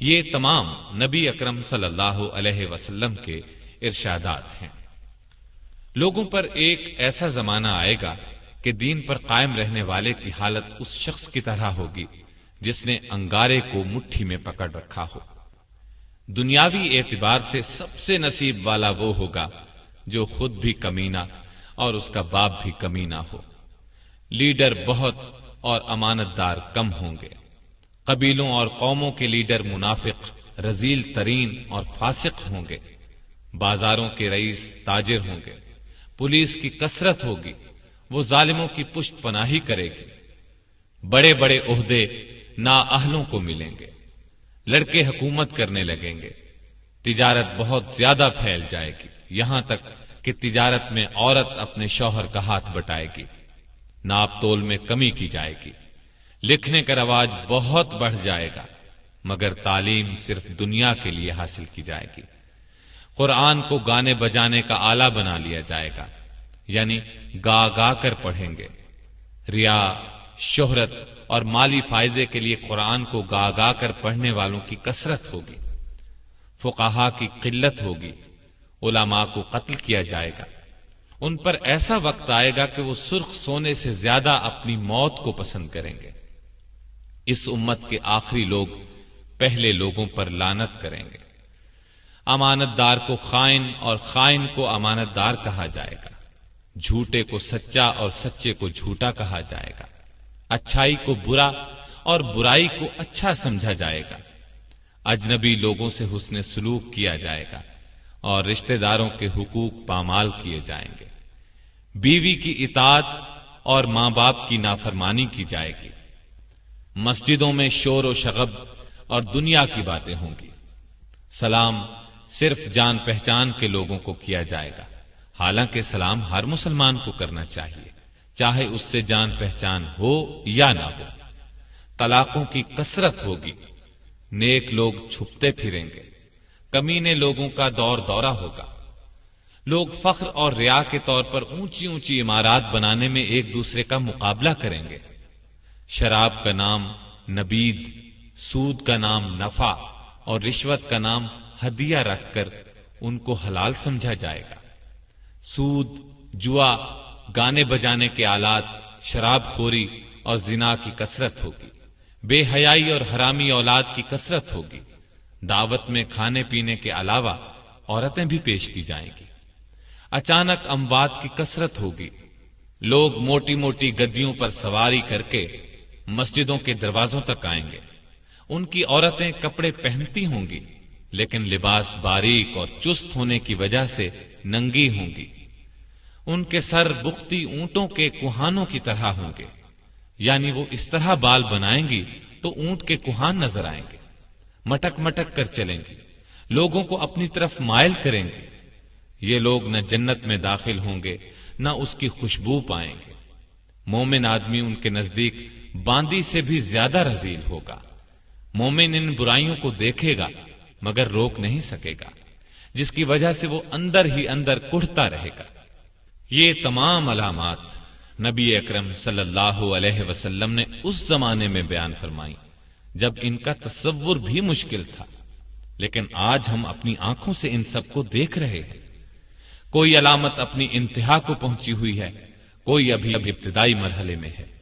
یہ تمام نبی اکرم صلی اللہ علیہ وسلم کے ارشادات ہیں۔ لوگوں پر ایک ایسا زمانہ آئے گا کہ دین پر قائم رہنے والے کی حالت اس شخص کی طرح ہوگی جس نے انگارے کو مٹھی میں پکڑ رکھا ہو۔ دنیاوی اعتبار سے سب سے نصیب والا وہ ہوگا جو خود بھی کمینہ اور اس کا باپ بھی کمینہ ہو۔ لیڈر بہت اور امانت دار کم ہوں گے۔ قبیلوں اور قوموں کے لیڈر منافق، رذیل ترین اور فاسق ہوں گے۔ بازاروں کے رئیس تاجر ہوں گے۔ پولیس کی کثرت ہوگی، وہ ظالموں کی پشت پناہی کرے گی۔ بڑے بڑے عہدے نااہلوں کو ملیں گے۔ لڑکے حکومت کرنے لگیں گے۔ تجارت بہت زیادہ پھیل جائے گی، یہاں تک کہ تجارت میں عورت اپنے شوہر کا ہاتھ بٹائے گی۔ ناپ تول میں کمی کی جائے گی۔ لکھنے کا رواج بہت بڑھ جائے گا، مگر تعلیم صرف دنیا کے لیے حاصل کی جائے گی۔ قرآن کو گانے بجانے کا آلہ بنا لیا جائے گا، یعنی گا گا کر پڑھیں گے۔ ریا، شہرت اور مالی فائدے کے لیے قرآن کو گا گا کر پڑھنے والوں کی کثرت ہوگی۔ فقہا کی قلت ہوگی۔ علماء کو قتل کیا جائے گا۔ ان پر ایسا وقت آئے گا کہ وہ سرخ سونے سے زیادہ اپنی موت کو پسند کریں گے۔ اس امت کے آخری لوگ پہلے لوگوں پر لعنت کریں گے۔ امانت دار کو خائن اور خائن کو امانت دار کہا جائے گا۔ جھوٹے کو سچا اور سچے کو جھوٹا کہا جائے گا۔ اچھائی کو برا اور برائی کو اچھا سمجھا جائے گا۔ اجنبی لوگوں سے حسن سلوک کیا جائے گا اور رشتہ داروں کے حقوق پامال کیے جائیں گے۔ بیوی کی اطاعت اور ماں باپ کی نافرمانی کی جائے گی۔ مسجدوں میں شور و شغب اور دنیا کی باتیں ہوں گی۔ سلام صرف جان پہچان کے لوگوں کو کیا جائے گا، حالانکہ سلام ہر مسلمان کو کرنا چاہیے، چاہے اس سے جان پہچان ہو یا نہ ہو۔ طلاقوں کی کثرت ہوگی۔ نیک لوگ چھپتے پھریں گے۔ کمینے لوگوں کا دور دورہ ہوگا۔ لوگ فخر اور ریا کے طور پر اونچی اونچی عمارات بنانے میں ایک دوسرے کا مقابلہ کریں گے۔ شراب کا نام نبید، سود کا نام نفع اور رشوت کا نام ہدیہ رکھ کر ان کو حلال سمجھا جائے گا۔ سود، جوا، گانے بجانے کے آلات، شراب خوری اور زنا کی کثرت ہوگی۔ بے حیائی اور حرامی اولاد کی کثرت ہوگی۔ دعوت میں کھانے پینے کے علاوہ عورتیں بھی پیش کی جائیں گی۔ اچانک اموات کی کثرت ہوگی۔ لوگ موٹی موٹی گدیوں پر سواری کر کے مسجدوں کے دروازوں تک آئیں گے۔ ان کی عورتیں کپڑے پہنتی ہوں گی، لیکن لباس باریک اور چست ہونے کی وجہ سے ننگی ہوں گی۔ ان کے سر بختی اونٹوں کے کوہانوں کی طرح ہوں گے، یعنی وہ اس طرح بال بنائیں گی تو اونٹ کے کوہان نظر آئیں گے۔ مٹک مٹک کر چلیں گی، لوگوں کو اپنی طرف مائل کریں گے۔ یہ لوگ نہ جنت میں داخل ہوں گے نہ اس کی خوشبو پائیں گے۔ مومن آدمی ان کے نزدیک باندی سے بھی زیادہ رذیل ہوگا۔ مومن ان برائیوں کو دیکھے گا مگر روک نہیں سکے گا، جس کی وجہ سے وہ اندر ہی اندر کڑھتا رہے گا۔ یہ تمام علامات نبی اکرم صلی اللہ علیہ وسلم نے اس زمانے میں بیان فرمائی جب ان کا تصور بھی مشکل تھا، لیکن آج ہم اپنی آنکھوں سے ان سب کو دیکھ رہے ہیں۔ کوئی علامت اپنی انتہا کو پہنچی ہوئی ہے، کوئی ابھی ابتدائی مرحلے میں ہے۔